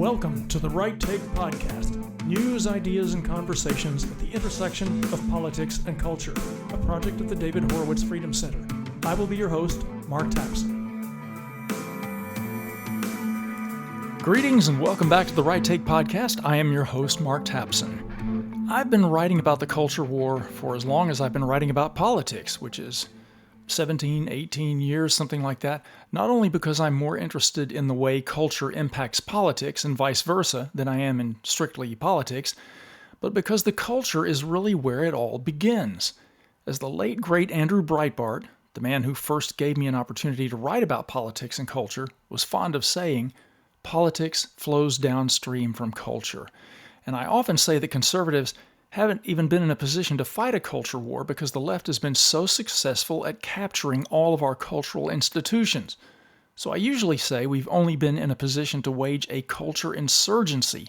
Welcome to the Right Take Podcast, news, ideas, and conversations at the intersection of politics and culture, a project of the David Horowitz Freedom Center. I will be your host, Mark Tapson. Greetings and welcome back to the Right Take Podcast. I am your host, Mark Tapson. I've been writing about the culture war for as long as I've been writing about politics, which is 17, 18 years, something like that, not only because I'm more interested in the way culture impacts politics and vice versa than I am in strictly politics, but because the culture is really where it all begins. As the late, great Andrew Breitbart, the man who first gave me an opportunity to write about politics and culture, was fond of saying, politics flows downstream from culture. And I often say that conservatives haven't even been in a position to fight a culture war because the left has been so successful at capturing all of our cultural institutions. So I usually say we've only been in a position to wage a culture insurgency.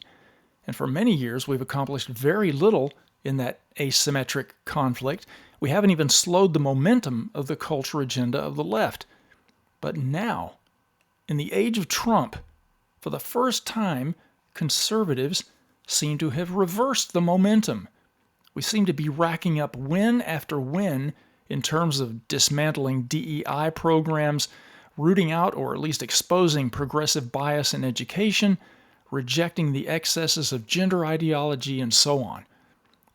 And for many years, we've accomplished very little in that asymmetric conflict. We haven't even slowed the momentum of the culture agenda of the left. But now, in the age of Trump, for the first time, conservatives seem to have reversed the momentum. We seem to be racking up win after win in terms of dismantling DEI programs, rooting out or at least exposing progressive bias in education, rejecting the excesses of gender ideology, and so on.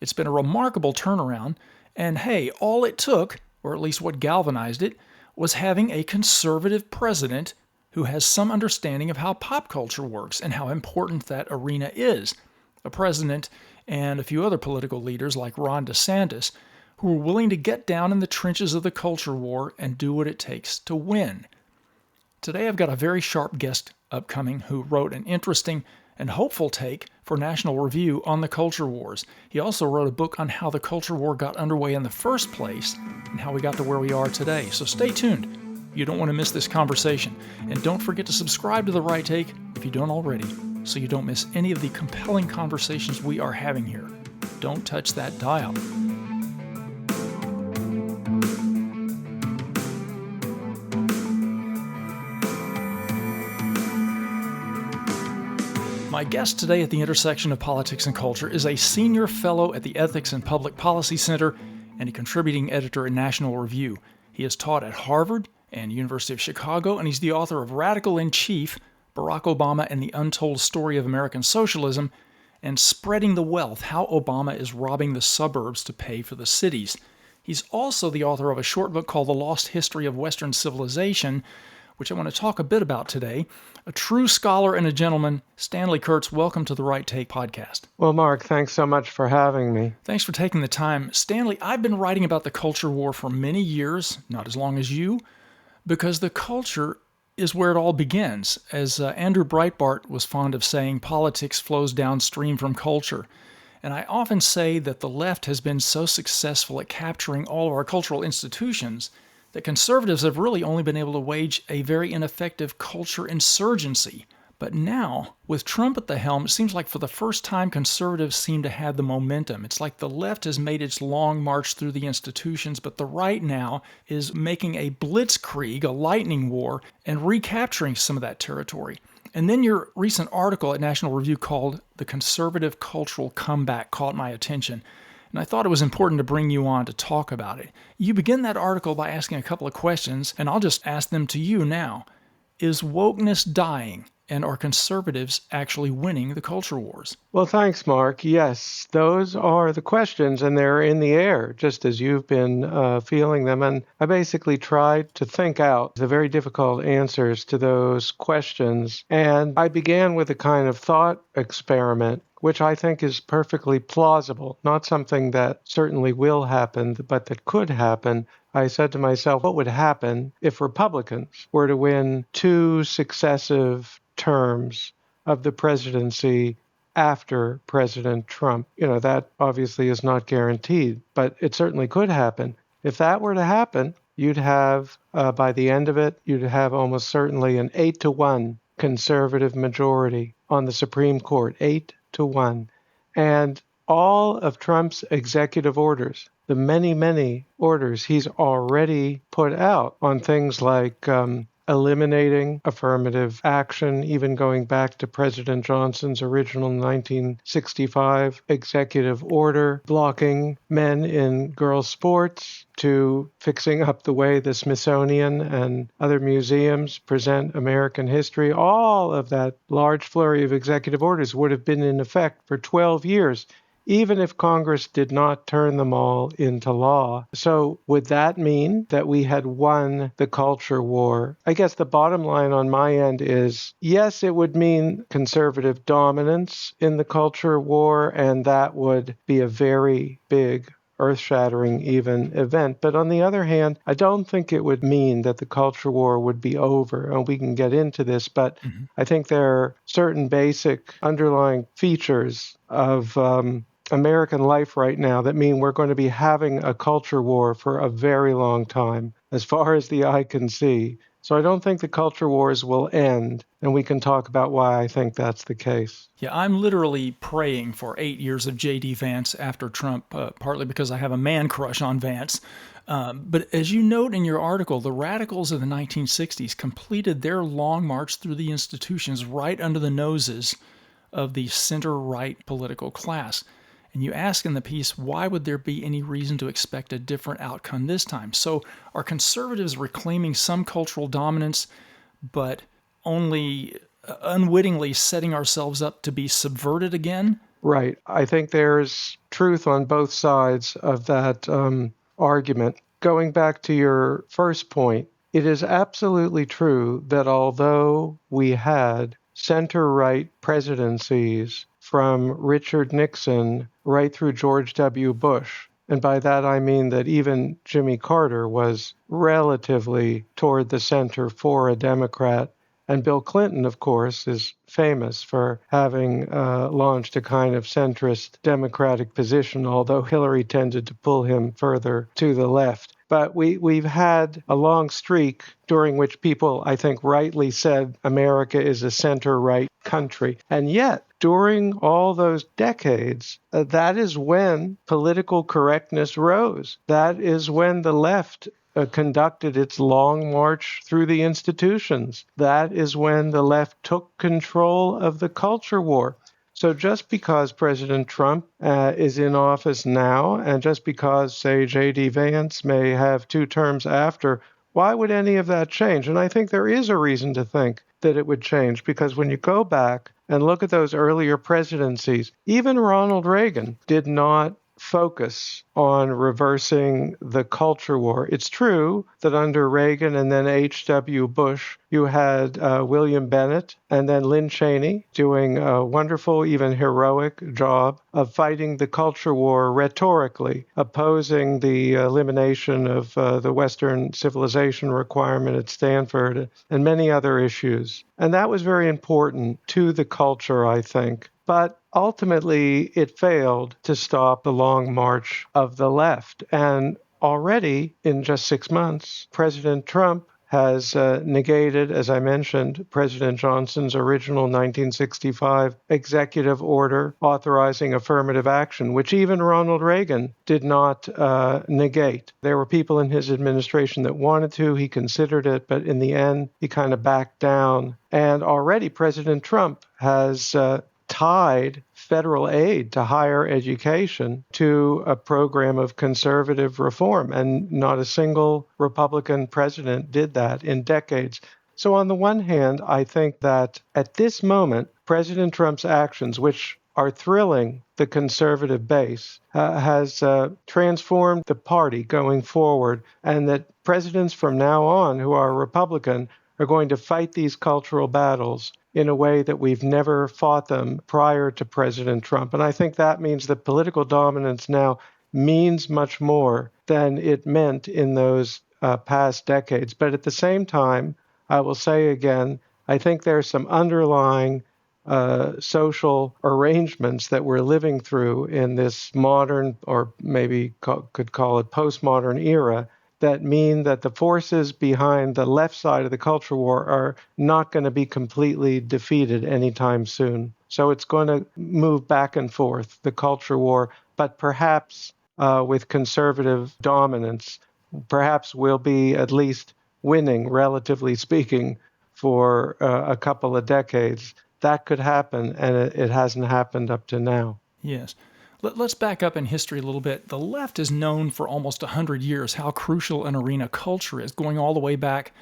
It's been a remarkable turnaround, and hey, all it took, or at least what galvanized it, was having a conservative president who has some understanding of how pop culture works and how important that arena is. A president and a few other political leaders like Ron DeSantis who are willing to get down in the trenches of the culture war and do what it takes to win. Today I've got a very sharp guest upcoming who wrote an interesting and hopeful take for National Review on the culture wars. He also wrote a book on how the culture war got underway in the first place and how we got to where we are today. So stay tuned. You don't want to miss this conversation. And don't forget to subscribe to The Right Take if you don't already, so you don't miss any of the compelling conversations we are having here. Don't touch that dial. My guest today at the intersection of politics and culture is a senior fellow at the Ethics and Public Policy Center and a contributing editor at National Review. He has taught at Harvard and University of Chicago, and he's the author of Radical in Chief, Barack Obama and the Untold Story of American Socialism, and Spreading the Wealth, How Obama is Robbing the Suburbs to Pay for the Cities. He's also the author of a short book called The Lost History of Western Civilization, which I want to talk a bit about today. A true scholar and a gentleman, Stanley Kurtz, welcome to the Right Take Podcast. Well, Mark, thanks so much for having me. Thanks for taking the time. Stanley, I've been writing about the culture war for many years, not as long as you, because the culture is where it all begins. As Andrew Breitbart was fond of saying, politics flows downstream from culture. And I often say that the left has been so successful at capturing all of our cultural institutions that conservatives have really only been able to wage a very ineffective culture insurgency. But now, with Trump at the helm, it seems like for the first time conservatives seem to have the momentum. It's like the left has made its long march through the institutions, but the right now is making a blitzkrieg, a lightning war, and recapturing some of that territory. And then your recent article at National Review called The Conservative Cultural Comeback caught my attention. And I thought it was important to bring you on to talk about it. You begin that article by asking a couple of questions, and I'll just ask them to you now. Is wokeness dying? And are conservatives actually winning the culture wars? Well, thanks, Mark. Yes, those are the questions, and they're in the air, just as you've been feeling them. And I basically tried to think out the very difficult answers to those questions. And I began with a kind of thought experiment, which I think is perfectly plausible, not something that certainly will happen, but that could happen. I said to myself, what would happen if Republicans were to win two successive terms of the presidency after President Trump? You know, that obviously is not guaranteed, but it certainly could happen. If that were to happen, you'd have, by the end of it, you'd have almost certainly an 8-1 conservative majority on the Supreme Court, 8-1. And all of Trump's executive orders, the many, many orders he's already put out on things like eliminating affirmative action, even going back to President Johnson's original 1965 executive order blocking men in girls' sports, to fixing up the way the Smithsonian and other museums present American history. All of that large flurry of executive orders would have been in effect for 12 years, even if Congress did not turn them all into law. So would that mean that we had won the culture war? I guess the bottom line on my end is, yes, it would mean conservative dominance in the culture war, and that would be a very big, earth-shattering even event. But on the other hand, I don't think it would mean that the culture war would be over. And we can get into this, but I think there are certain basic underlying features of American life right now that mean we're going to be having a culture war for a very long time, as far as the eye can see. So I don't think the culture wars will end, and we can talk about why I think that's the case. Yeah, I'm literally praying for 8 years of J.D. Vance after Trump, partly because I have a man crush on Vance. But as you note in your article, the radicals of the 1960s completed their long march through the institutions right under the noses of the center-right political class. And you ask in the piece, why would there be any reason to expect a different outcome this time? So are conservatives reclaiming some cultural dominance, but only unwittingly setting ourselves up to be subverted again? Right. I think there's truth on both sides of that argument. Going back to your first point, it is absolutely true that although we had center-right presidencies from Richard Nixon right through George W. Bush, and by that I mean that even Jimmy Carter was relatively toward the center for a Democrat. And Bill Clinton, of course, is famous for having launched a kind of centrist Democratic position, although Hillary tended to pull him further to the left. But we've had a long streak during which people, I think, rightly said America is a center-right country. And yet, during all those decades, that is when political correctness rose. That is when the left conducted its long march through the institutions. That is when the left took control of the culture war. So just because President Trump is in office now, and just because, say, J.D. Vance may have 2 terms after, why would any of that change? And I think there is a reason to think that it would change, because when you go back and look at those earlier presidencies, even Ronald Reagan did not focus on reversing the culture war. It's true that under Reagan and then H.W. Bush, you had William Bennett and then Lynn Cheney doing a wonderful, even heroic job of fighting the culture war rhetorically, opposing the elimination of the Western civilization requirement at Stanford and many other issues. And that was very important to the culture, I think. But ultimately, it failed to stop the long march of the left. And already, in just 6 months, President Trump has negated, as I mentioned, President Johnson's original 1965 executive order authorizing affirmative action, which even Ronald Reagan did not negate. There were people in his administration that wanted to. He considered it, but in the end, he kind of backed down. And already President Trump has tied federal aid to higher education to a program of conservative reform. And not a single Republican president did that in decades. So on the one hand, I think that at this moment, President Trump's actions, which are thrilling the conservative base, has transformed the party going forward, and that presidents from now on who are Republican are going to fight these cultural battles in a way that we've never fought them prior to President Trump. And I think that means that political dominance now means much more than it meant in those past decades. But at the same time, I will say again, I think there's some underlying social arrangements that we're living through in this modern, or maybe could call it postmodern era, that mean that the forces behind the left side of the culture war are not going to be completely defeated anytime soon. So it's going to move back and forth, the culture war, but perhaps with conservative dominance. Perhaps we'll be at least winning, relatively speaking, for a couple of decades. That could happen, and it hasn't happened up to now. Yes. Let's back up in history a little bit. The left is known for almost 100 years how crucial an arena culture is, going all the way back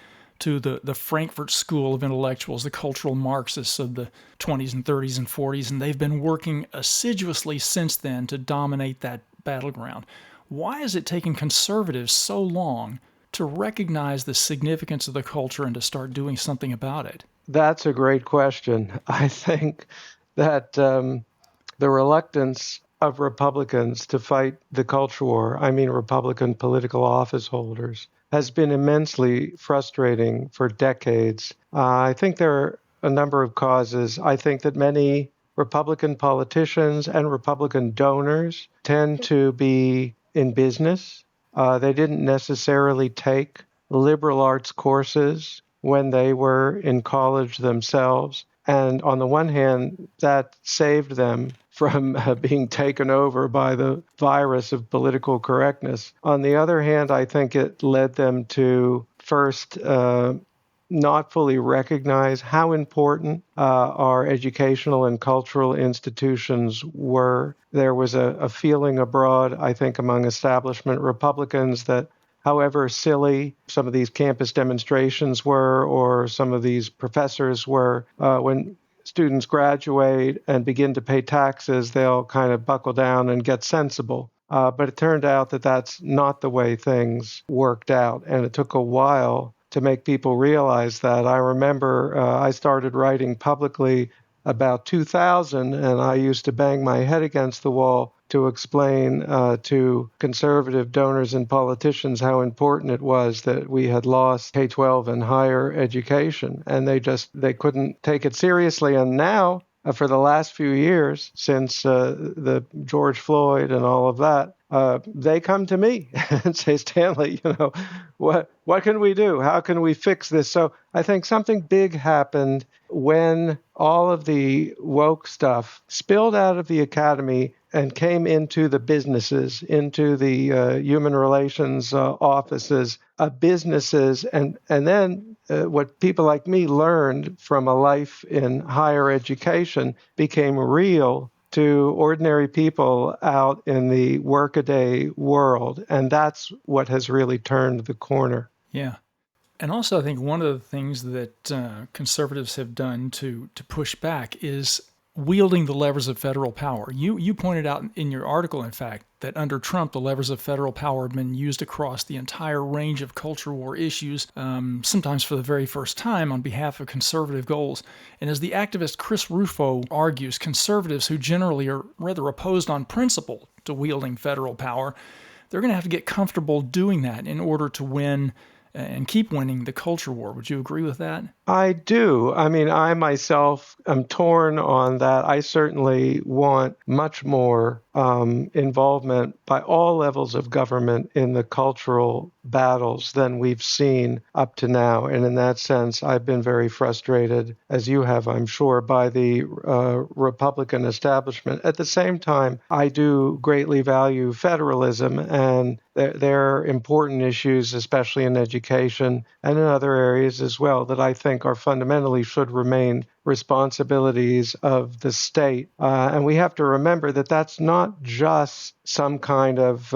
to the Frankfurt School of Intellectuals, the cultural Marxists of the 20s and 30s and 40s, and they've been working assiduously since then to dominate that battleground. Why is it taking conservatives so long to recognize the significance of the culture and to start doing something about it? That's a great question. I think that the reluctance of Republicans to fight the culture war, I mean Republican political office holders, has been immensely frustrating for decades. I think there are a number of causes. I think that many Republican politicians and Republican donors tend to be in business. They didn't necessarily take liberal arts courses when they were in college themselves. And on the one hand, that saved them from being taken over by the virus of political correctness. On the other hand, I think it led them to first not fully recognize how important our educational and cultural institutions were. There was a feeling abroad, I think, among establishment Republicans that however silly some of these campus demonstrations were, or some of these professors were, when students graduate and begin to pay taxes, they'll kind of buckle down and get sensible. But it turned out that that's not the way things worked out. And it took a while to make people realize that. I remember I started writing publicly about 2000, and I used to bang my head against the wall to explain to conservative donors and politicians how important it was that we had lost K-12 and higher education, and they couldn't take it seriously. And now, for the last few years, since the George Floyd and all of that, they come to me and say, Stanley, what can we do? How can we fix this? So I think something big happened when all of the woke stuff spilled out of the academy and came into the businesses, into the human relations offices of businesses. And then what people like me learned from a life in higher education became real to ordinary people out in the workaday world. And that's what has really turned the corner. Yeah. And also, I think one of the things that conservatives have done to push back is wielding the levers of federal power. You pointed out in your article, in fact, that under Trump, the levers of federal power have been used across the entire range of culture war issues, sometimes for the very first time on behalf of conservative goals. And as the activist Chris Rufo argues, conservatives who generally are rather opposed on principle to wielding federal power, they're going to have to get comfortable doing that in order to win and keep winning the culture war. Would you agree with that? I do. I mean, I myself am torn on that. I certainly want much more involvement by all levels of government in the cultural battles than we've seen up to now. And in that sense, I've been very frustrated, as you have, I'm sure, by the Republican establishment. At the same time, I do greatly value federalism, and there are important issues, especially in education and in other areas as well, that I think are fundamentally should remain responsibilities of the state. And we have to remember that that's not just some kind of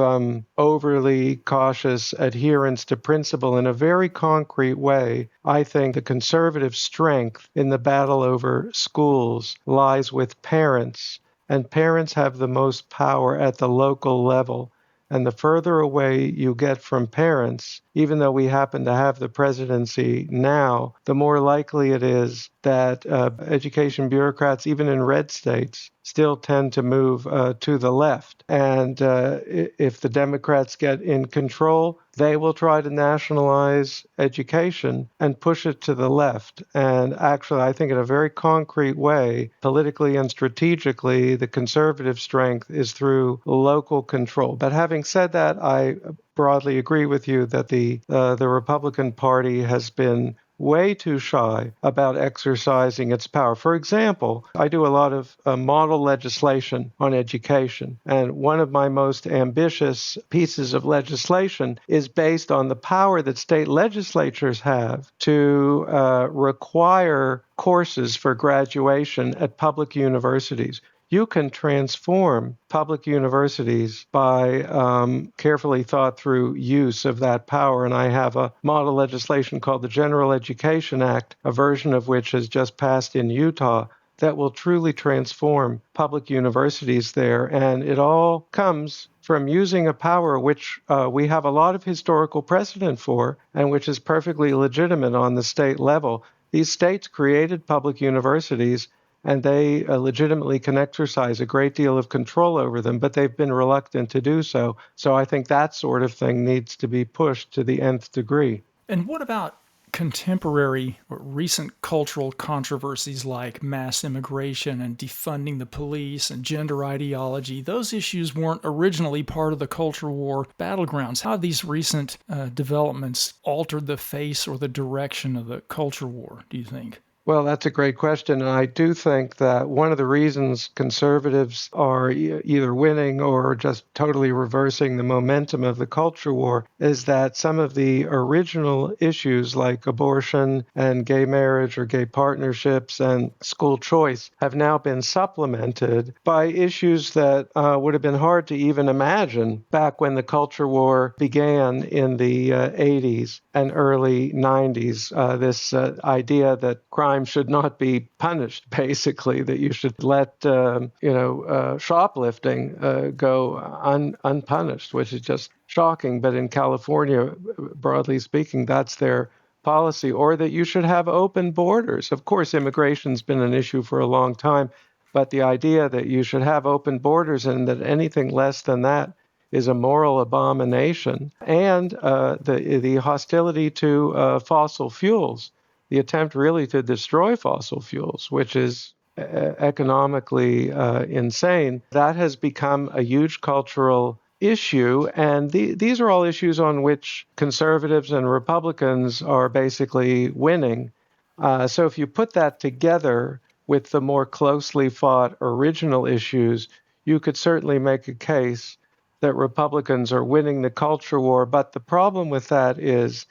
overly cautious adherence to principle. In a very concrete way, I think the conservative strength in the battle over schools lies with parents, and parents have the most power at the local level. And the further away you get from parents, even though we happen to have the presidency now, the more likely it is that education bureaucrats, even in red states, still tend to move to the left. And if the Democrats get in control, they will try to nationalize education and push it to the left. And actually, I think in a very concrete way, politically and strategically, the conservative strength is through local control. But having said that, I broadly agree with you that the Republican Party has been way too shy about exercising its power. For example, I do a lot of model legislation on education, and one of my most ambitious pieces of legislation is based on the power that state legislatures have to require courses for graduation at public universities. You can transform public universities by carefully thought through use of that power. And I have a model legislation called the General Education Act, a version of which has just passed in Utah, that will truly transform public universities there. And it all comes from using a power which we have a lot of historical precedent for and which is perfectly legitimate on the state level. These states created public universities and they legitimately can exercise a great deal of control over them, but they've been reluctant to do so. So I think that sort of thing needs to be pushed to the nth degree. And what about contemporary or recent cultural controversies like mass immigration and defunding the police and gender ideology? Those issues weren't originally part of the culture war battlegrounds. How have these recent developments altered the face or the direction of the culture war, do you think? Well, that's a great question. And I do think that one of the reasons conservatives are either winning or just totally reversing the momentum of the culture war is that some of the original issues like abortion and gay marriage or gay partnerships and school choice have now been supplemented by issues that would have been hard to even imagine back when the culture war began in the 80s and early 90s. This idea that crime should not be punished, basically, that you should let, shoplifting go unpunished, which is just shocking. But in California, broadly speaking, that's their policy, or that you should have open borders. Of course, immigration's been an issue for a long time, but the idea that you should have open borders and that anything less than that is a moral abomination, and the hostility to fossil fuels, the attempt really to destroy fossil fuels, which is economically insane, that has become a huge cultural issue. And these are all issues on which conservatives and Republicans are basically winning. So if you put that together with the more closely fought original issues, you could certainly make a case that Republicans are winning the culture war. But the problem with that is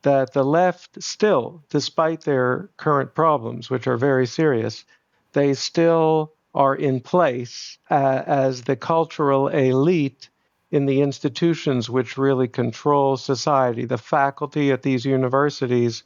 that the left still, despite their current problems, which are very serious, they still are in place as the cultural elite in the institutions which really control society. The faculty at these universities,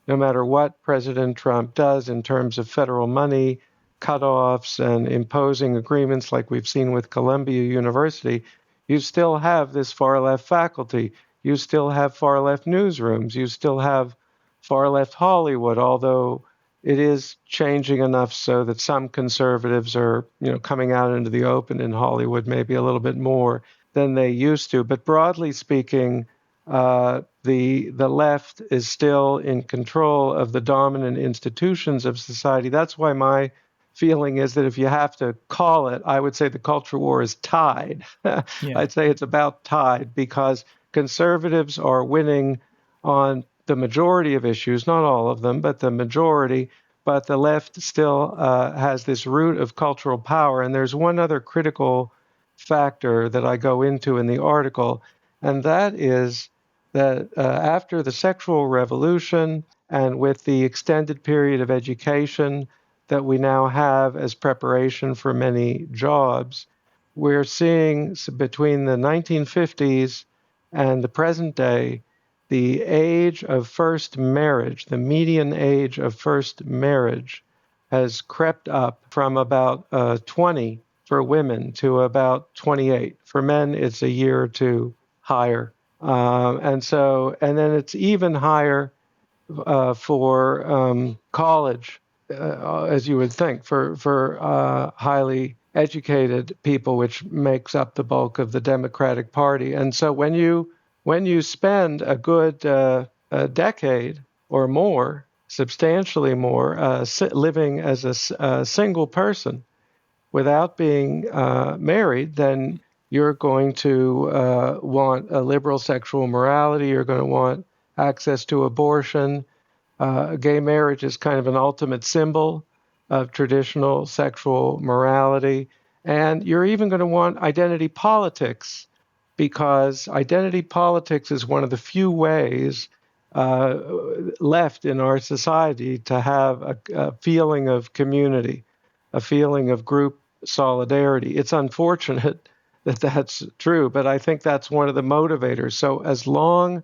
no matter what President Trump does in terms of federal money, cutoffs, and imposing agreements like we've seen with Columbia University, you still have this far left faculty. You still have far left newsrooms. You still have far left Hollywood, although it is changing enough so that some conservatives are, coming out into the open in Hollywood maybe a little bit more than they used to. But broadly speaking, the left is still in control of the dominant institutions of society. That's why my feeling is that if you have to call it, I would say the culture war is tied. Yeah. I'd say it's about tied because conservatives are winning on the majority of issues, not all of them, but the majority. But the left still has this root of cultural power. And there's one other critical factor that I go into in the article, and that is that after the sexual revolution and with the extended period of education that we now have as preparation for many jobs, we're seeing between the 1950s and the present day, the age of first marriage, the median age of first marriage, has crept up from about 20 for women to about 28. For men, it's a year or two higher. And then it's even higher for college, as you would think, for highly educated people, which makes up the bulk of the Democratic Party. And so when you spend a good a decade or more, substantially more, living as a single person without being married, then you're going to want a liberal sexual morality. You're going to want access to abortion. Gay marriage is kind of an ultimate symbol of traditional sexual morality. And you're even going to want identity politics, because identity politics is one of the few ways uh, left in our society to have a feeling of community, a feeling of group solidarity. It's unfortunate that that's true, but I think that's one of the motivators. So as long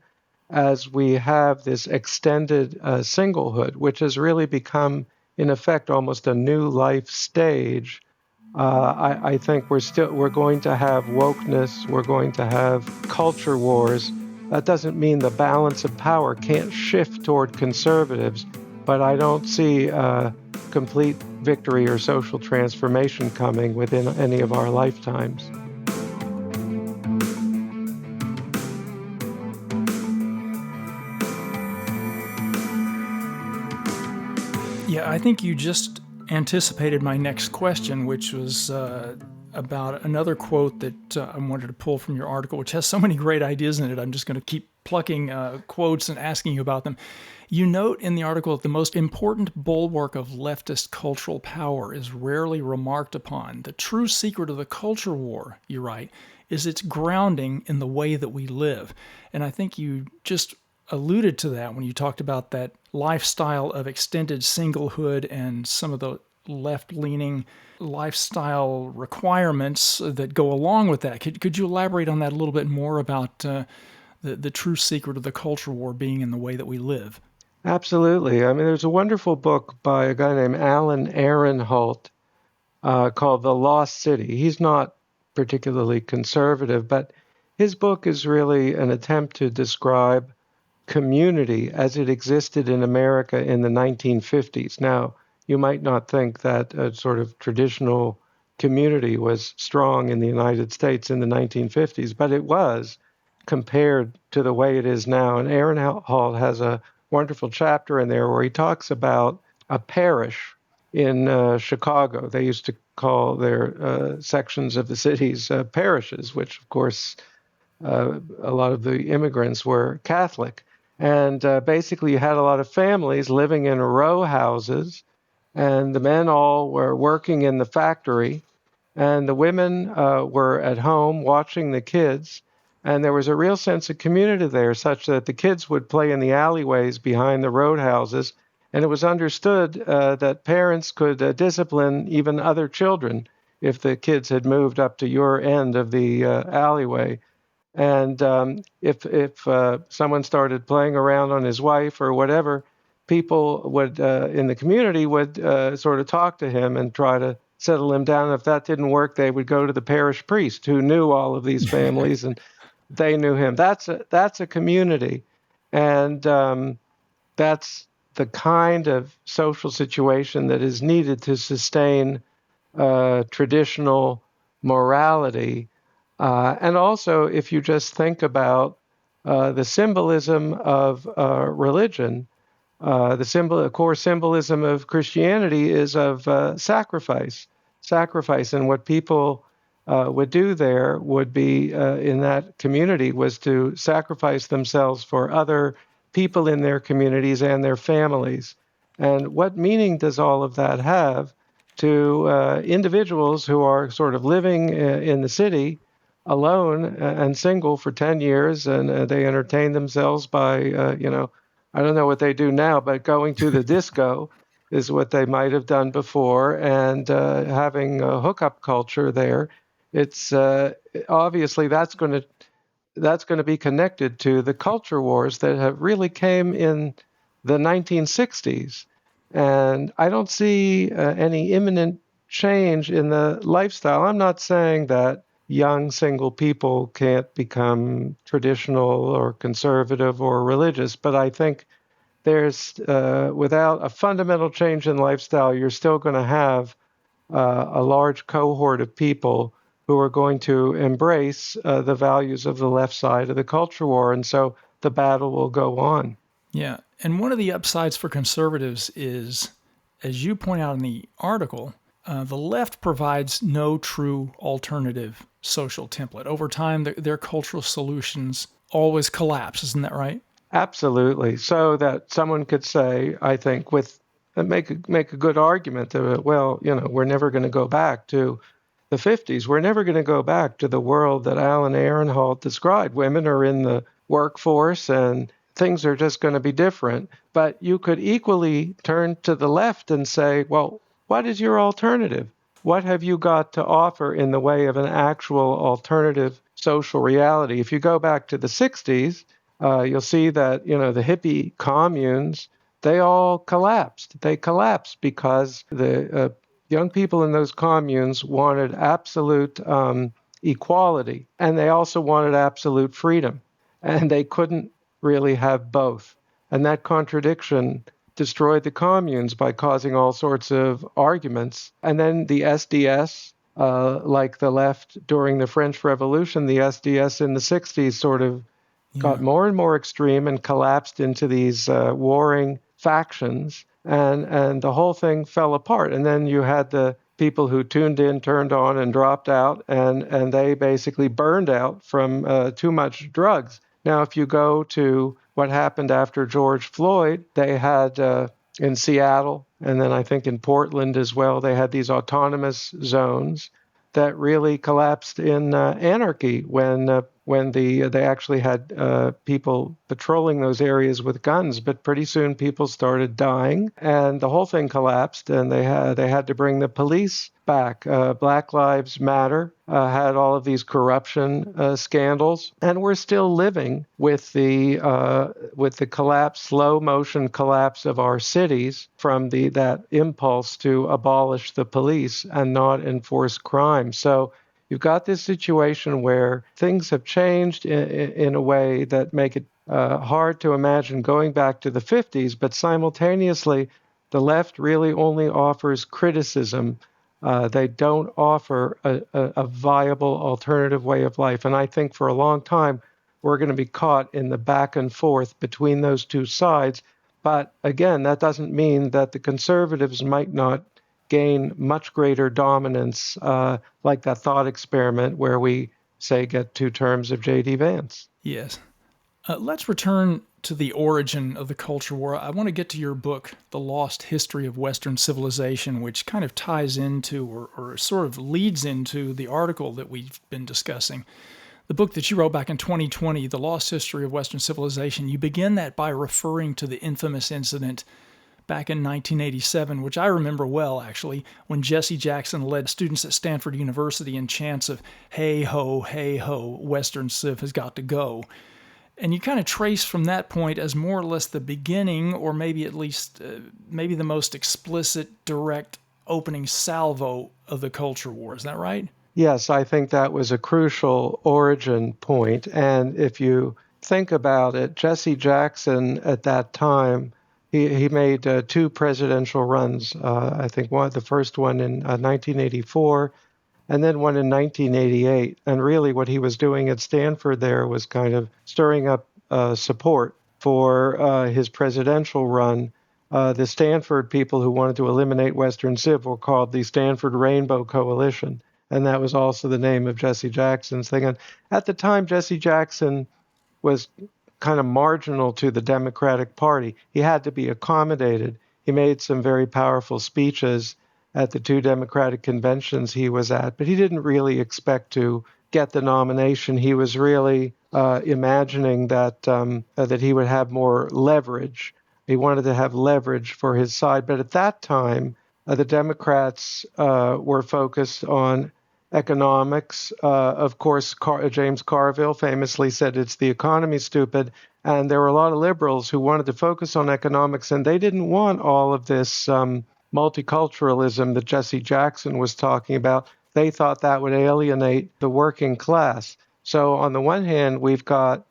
as we have this extended singlehood, which has really become, in effect, almost a new life stage, I think we're going to have wokeness, we're going to have culture wars. That doesn't mean the balance of power can't shift toward conservatives, but I don't see complete victory or social transformation coming within any of our lifetimes. Yeah, I think you just anticipated my next question, which was about another quote that I wanted to pull from your article, which has so many great ideas in it. I'm just going to keep plucking quotes and asking you about them. You note in the article that the most important bulwark of leftist cultural power is rarely remarked upon. The true secret of the culture war, you write, is its grounding in the way that we live. And I think you just alluded to that when you talked about that lifestyle of extended singlehood and some of the left-leaning lifestyle requirements that go along with that. Could you elaborate on that a little bit more about the true secret of the culture war being in the way that we live? Absolutely. I mean, there's a wonderful book by a guy named Alan Ehrenholt called The Lost City. He's not particularly conservative, but his book is really an attempt to describe community as it existed in America in the 1950s. Now, you might not think that a sort of traditional community was strong in the United States in the 1950s, but it was compared to the way it is now. And Aaron Hall has a wonderful chapter in there where he talks about a parish in Chicago. They used to call their sections of the cities parishes, which, of course, a lot of the immigrants were Catholic. And basically, you had a lot of families living in row houses, and the men all were working in the factory, and the women were at home watching the kids. And there was a real sense of community there, such that the kids would play in the alleyways behind the roadhouses. And it was understood that parents could discipline even other children if the kids had moved up to your end of the alleyway. And if someone started playing around on his wife or whatever, people would in the community would sort of talk to him and try to settle him down. If that didn't work, they would go to the parish priest who knew all of these families, and they knew him. That's a community, and that's the kind of social situation that is needed to sustain traditional morality. And also, if you just think about the symbolism of religion, the core symbolism of Christianity is of sacrifice. Sacrifice, and what people would do there would be in that community was to sacrifice themselves for other people in their communities and their families. And what meaning does all of that have to individuals who are sort of living in the city alone and single for 10 years, and they entertain themselves by, I don't know what they do now, but going to the disco is what they might have done before, and having a hookup culture there. It's obviously that's going to be connected to the culture wars that have really came in the 1960s, and I don't see any imminent change in the lifestyle. I'm not saying that young single people can't become traditional or conservative or religious, but I think there's without a fundamental change in lifestyle, you're still going to have a large cohort of people who are going to embrace the values of the left side of the culture war. And so the battle will go on. Yeah. And one of the upsides for conservatives is, as you point out in the article, the left provides no true alternative social template. Over time, their cultural solutions always collapse. Isn't that right? Absolutely. So that someone could say, I think, make a good argument that, well, we're never going to go back to the 50s. We're never going to go back to the world that Alan Ehrenhold described. Women are in the workforce and things are just going to be different. But you could equally turn to the left and say, well, what is your alternative? What have you got to offer in the way of an actual alternative social reality? If you go back to the 60s, you'll see that, the hippie communes, they all collapsed. They collapsed because the young people in those communes wanted absolute equality, and they also wanted absolute freedom. And they couldn't really have both. And that contradiction destroyed the communes by causing all sorts of arguments. And then the SDS, like the left during the French Revolution, the SDS in the 60s sort of got Yeah. more and more extreme and collapsed into these warring factions, and the whole thing fell apart. And then you had the people who tuned in, turned on, and dropped out, and they basically burned out from too much drugs. Now, if you go to what happened after George Floyd, they had in Seattle, and then I think in Portland as well, they had these autonomous zones that really collapsed in anarchy when they actually had people patrolling those areas with guns. But pretty soon people started dying, and the whole thing collapsed. And they had to bring the police back. Black Lives Matter had all of these corruption scandals, and we're still living with the collapse, slow motion collapse of our cities from that impulse to abolish the police and not enforce crime. So you've got this situation where things have changed in a way that make it hard to imagine going back to the 50s, but simultaneously, the left really only offers criticism. They don't offer a viable alternative way of life. And I think for a long time, we're going to be caught in the back and forth between those two sides. But again, that doesn't mean that the conservatives might not gain much greater dominance, like that thought experiment where we, say, get two terms of J.D. Vance. Yes. Let's return to the origin of the culture war. I want to get to your book, The Lost History of Western Civilization, which kind of ties into or sort of leads into the article that we've been discussing. The book that you wrote back in 2020, The Lost History of Western Civilization, you begin that by referring to the infamous incident back in 1987, which I remember well, actually, when Jesse Jackson led students at Stanford University in chants of, hey ho, Western Civ has got to go. And you kind of trace from that point as more or less the beginning, or maybe at least maybe the most explicit, direct opening salvo of the culture war. Is that right? Yes, I think that was a crucial origin point. And if you think about it, Jesse Jackson at that time, he made two presidential runs. I think the first one in 1984 and then one in 1988. And really what he was doing at Stanford there was kind of stirring up support for his presidential run. The Stanford people who wanted to eliminate Western Civ were called the Stanford Rainbow Coalition. And that was also the name of Jesse Jackson's thing. And at the time, Jesse Jackson was kind of marginal to the Democratic Party. He had to be accommodated. He made some very powerful speeches at the two Democratic conventions he was at, but he didn't really expect to get the nomination. He was really imagining that he would have more leverage. He wanted to have leverage for his side. But at that time, the Democrats were focused on economics. Of course, James Carville famously said it's the economy, stupid. And there were a lot of liberals who wanted to focus on economics, and they didn't want all of this multiculturalism that Jesse Jackson was talking about. They thought that would alienate the working class. So on the one hand, we've got,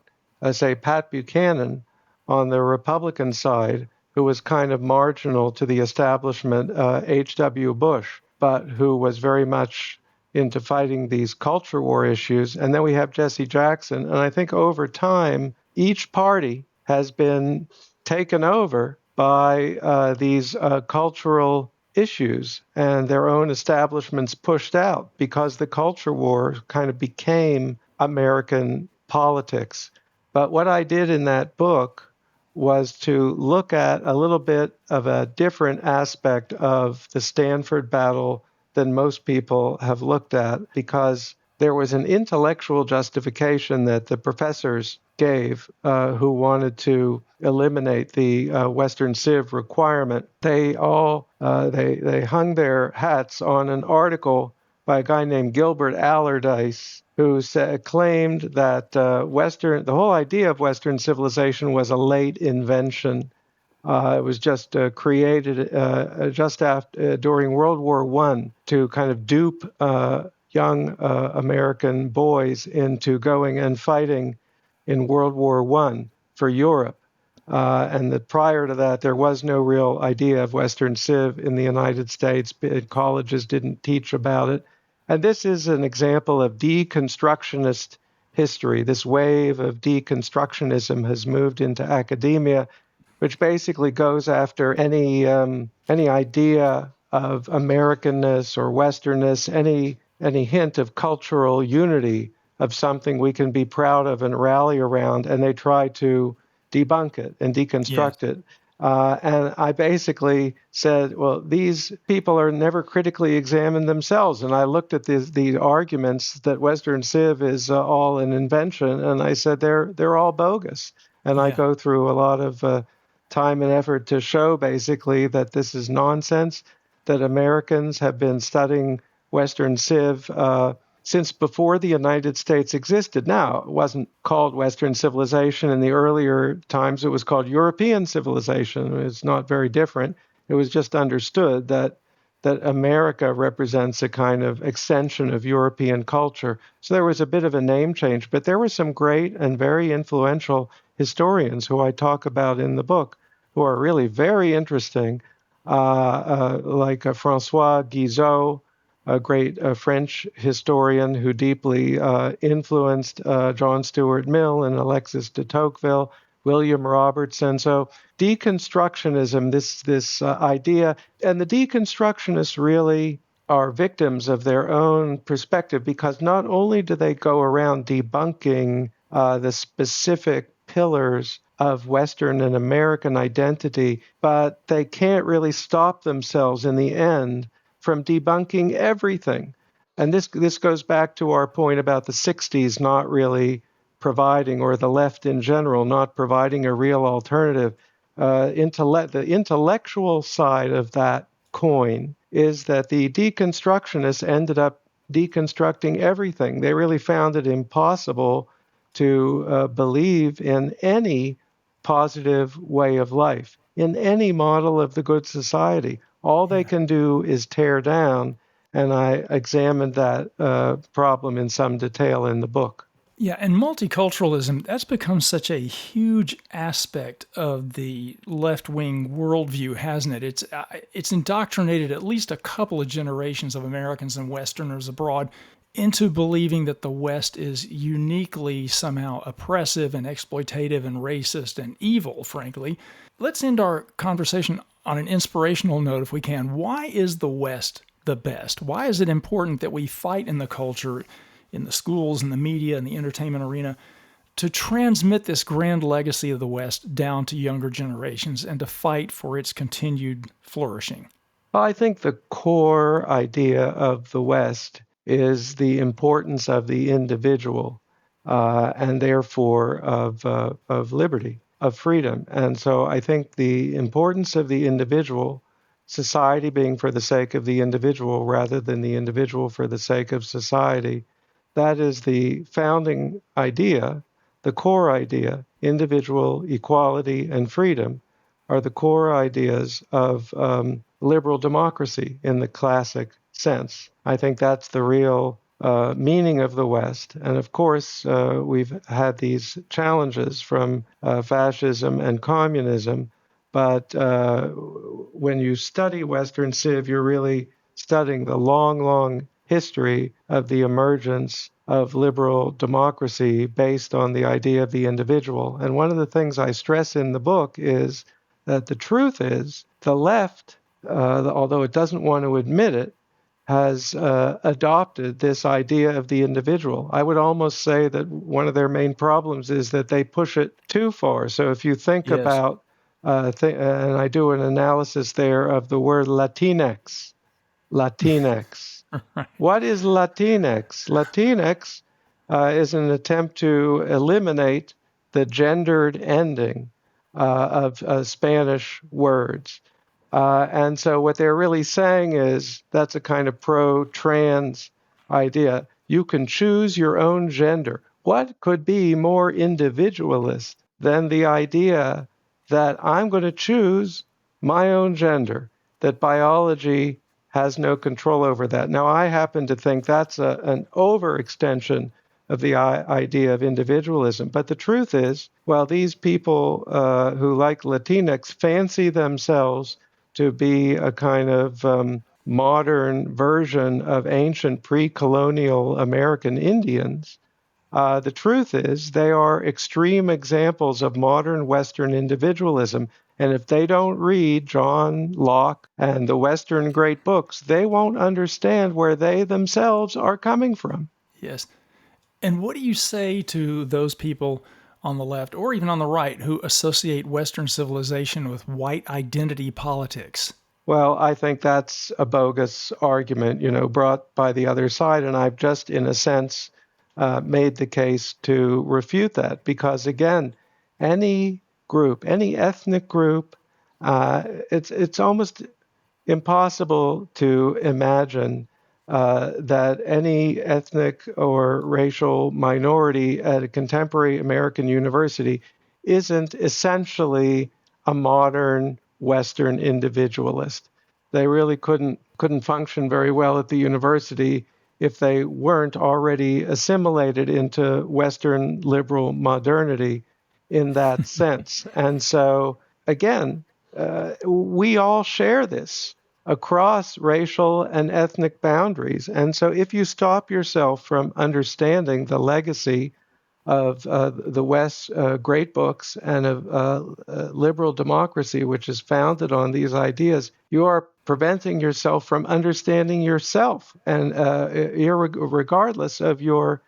say, Pat Buchanan on the Republican side, who was kind of marginal to the establishment, H.W. Bush, but who was very much into fighting these culture war issues. And then we have Jesse Jackson. And I think over time, each party has been taken over by these cultural issues and their own establishments pushed out because the culture war kind of became American politics. But what I did in that book was to look at a little bit of a different aspect of the Stanford battle than most people have looked at, because there was an intellectual justification that the professors gave who wanted to eliminate the Western Civ requirement. They all they hung their hats on an article by a guy named Gilbert Allardyce, who claimed that the whole idea of Western civilization was a late invention. It was just created just after during World War I to kind of dupe young American boys into going and fighting in World War I for Europe. And that prior to that, there was no real idea of Western Civ in the United States. Colleges didn't teach about it. And this is an example of deconstructionist history. This wave of deconstructionism has moved into academia, which basically goes after any idea of Americanness or Westernness, any hint of cultural unity, of something we can be proud of and rally around, and they try to debunk it and Yes. deconstruct it. And I basically said, well, these people are never critically examined themselves. And I looked at the arguments that Western Civ is all an invention, and I said they're all bogus. And I Yeah. go through a lot of time and effort to show basically that this is nonsense, that Americans have been studying Western Civ since before the United States existed. Now, it wasn't called Western civilization. In the earlier times, it was called European civilization. It's not very different. It was just understood that America represents a kind of extension of European culture. So there was a bit of a name change, but there were some great and very influential historians who I talk about in the book who are really very interesting, like Francois Guizot, a great French historian who deeply influenced John Stuart Mill and Alexis de Tocqueville, William Robertson. So deconstructionism, this idea, and the deconstructionists really are victims of their own perspective, because not only do they go around debunking the specific pillars of Western and American identity, but they can't really stop themselves in the end from debunking everything. And this goes back to our point about the 60s not really providing, or the left in general, not providing a real alternative. The intellectual side of that coin is that the deconstructionists ended up deconstructing everything. They really found it impossible to believe in any positive way of life, in any model of the good society. All they Yeah. can do is tear down, and I examined that problem in some detail in the book. Yeah, and multiculturalism, that's become such a huge aspect of the left-wing worldview, hasn't it? It's indoctrinated at least a couple of generations of Americans and Westerners abroad into believing that the West is uniquely somehow oppressive and exploitative and racist and evil, frankly. Let's end our conversation on an inspirational note if we can. Why is the West the best? Why is it important that we fight in the culture, in the schools, in the media, in the entertainment arena, to transmit this grand legacy of the West down to younger generations and to fight for its continued flourishing? Well, I think the core idea of the West is the importance of the individual, and therefore of liberty, of freedom. And so I think the importance of the individual, society being for the sake of the individual rather than the individual for the sake of society, that is the founding idea, the core idea. Individual equality and freedom are the core ideas of liberal democracy in the classic sense. I think that's the real meaning of the West. And of course, we've had these challenges from fascism and communism. But when you study Western Civ, you're really studying the long, long history of the emergence of liberal democracy based on the idea of the individual. And one of the things I stress in the book is that the truth is the left, although it doesn't want to admit it, has adopted this idea of the individual. I would almost say that one of their main problems is that they push it too far. So if you think Yes. about, and I do an analysis there of the word Latinx. Right. What is Latinx? Latinx is an attempt to eliminate the gendered ending of Spanish words. And so what they're really saying is that's a kind of pro-trans idea. You can choose your own gender. What could be more individualist than the idea that I'm going to choose my own gender, that biology has no control over that? Now, I happen to think that's an overextension of the idea of individualism. But the truth is, while these people who like Latinx fancy themselves to be a kind of modern version of ancient pre-colonial American Indians, the truth is they are extreme examples of modern Western individualism. And if they don't read John Locke and the Western great books, they won't understand where they themselves are coming from. Yes. And what do you say to those people on the left or even on the right who associate Western civilization with white identity politics? Well, I think that's a bogus argument, brought by the other side. And I've just, in a sense, made the case to refute that because, again, any group, any ethnic group, it's almost impossible to imagine that any ethnic or racial minority at a contemporary American university isn't essentially a modern Western individualist. They really couldn't function very well at the university if they weren't already assimilated into Western liberal modernity in that sense. And so, again, we all share this across racial and ethnic boundaries. And so, if you stop yourself from understanding the legacy of the West's great books and of liberal democracy, which is founded on these ideas, you are preventing yourself from understanding yourself, and regardless of your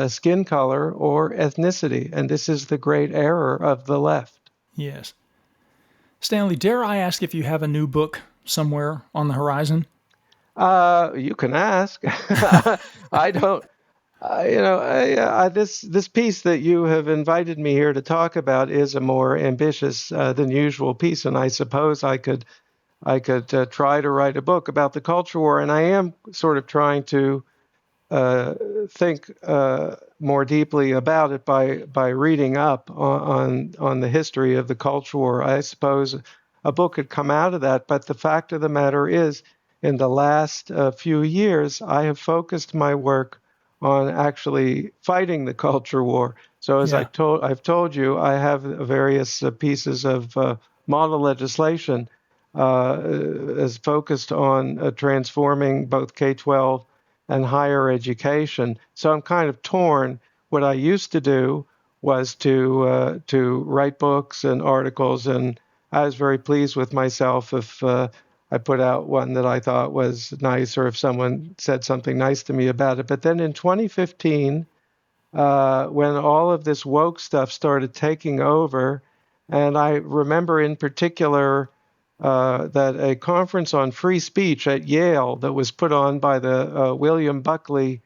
skin color or ethnicity. And this is the great error of the left. Yes. Stanley, dare I ask if you have a new book somewhere on the horizon? You can ask. I don't. This piece that you have invited me here to talk about is a more ambitious than usual piece, and I suppose I could try to write a book about the culture war, and I am sort of trying to think more deeply about it by reading up on the history of the culture war. I suppose a book could come out of that, but the fact of the matter is, in the last few years, I have focused my work on actually fighting the culture war. So as Yeah. I've told you, I have various pieces of model legislation is focused on transforming both K-12 and higher education. So I'm kind of torn. What I used to do was to write books and articles, and I was very pleased with myself if I put out one that I thought was nice, or if someone said something nice to me about it. But then in 2015, when all of this woke stuff started taking over, and I remember in particular that a conference on free speech at Yale that was put on by the William Buckley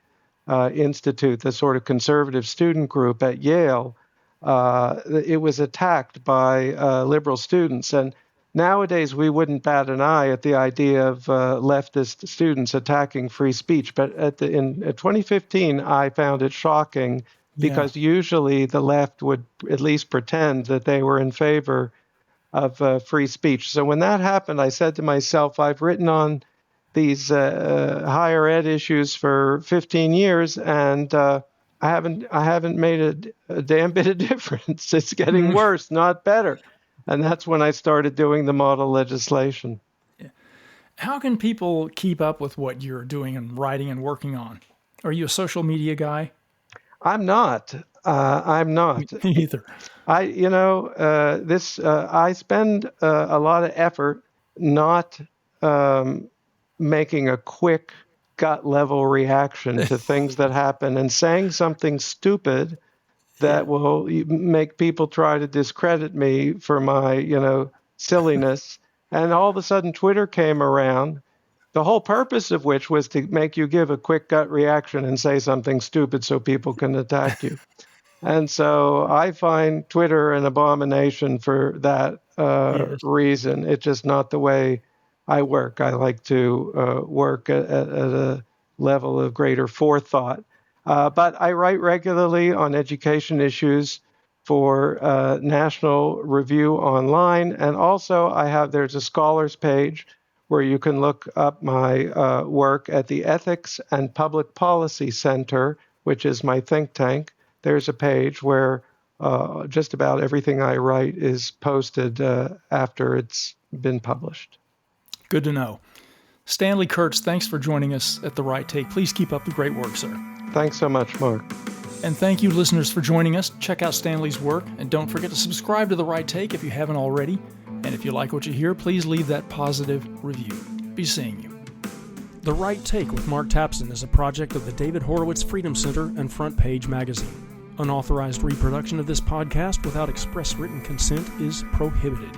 Institute, the sort of conservative student group at Yale, it was attacked by liberal students. And nowadays, we wouldn't bat an eye at the idea of leftist students attacking free speech. But in 2015, I found it shocking Yeah. because usually the left would at least pretend that they were in favor of free speech. So when that happened, I said to myself, I've written on these higher ed issues for 15 years, and I haven't made a damn bit of difference. It's getting Mm. worse, not better. And that's when I started doing the model legislation. How can people keep up with what you're doing and writing and working on? Are you a social media guy? I'm not. I'm Me not. either. I spend a lot of effort not making a quick gut level reaction to things that happen and saying something stupid that will make people try to discredit me for my, silliness. And all of a sudden, Twitter came around, the whole purpose of which was to make you give a quick gut reaction and say something stupid so people can attack you. And so I find Twitter an abomination for that Yes. reason. It's just not the way I work. I like to work at a level of greater forethought. But I write regularly on education issues for National Review Online. And also there's a scholars page where you can look up my work at the Ethics and Public Policy Center, which is my think tank. There's a page where just about everything I write is posted after it's been published. Good to know. Stanley Kurtz, thanks for joining us at The Right Take. Please keep up the great work, sir. Thanks so much, Mark. And thank you, listeners, for joining us. Check out Stanley's work, and don't forget to subscribe to The Right Take if you haven't already. And if you like what you hear, please leave that positive review. Be seeing you. The Right Take with Mark Tapson is a project of the David Horowitz Freedom Center and Front Page Magazine. Unauthorized reproduction of this podcast without express written consent is prohibited.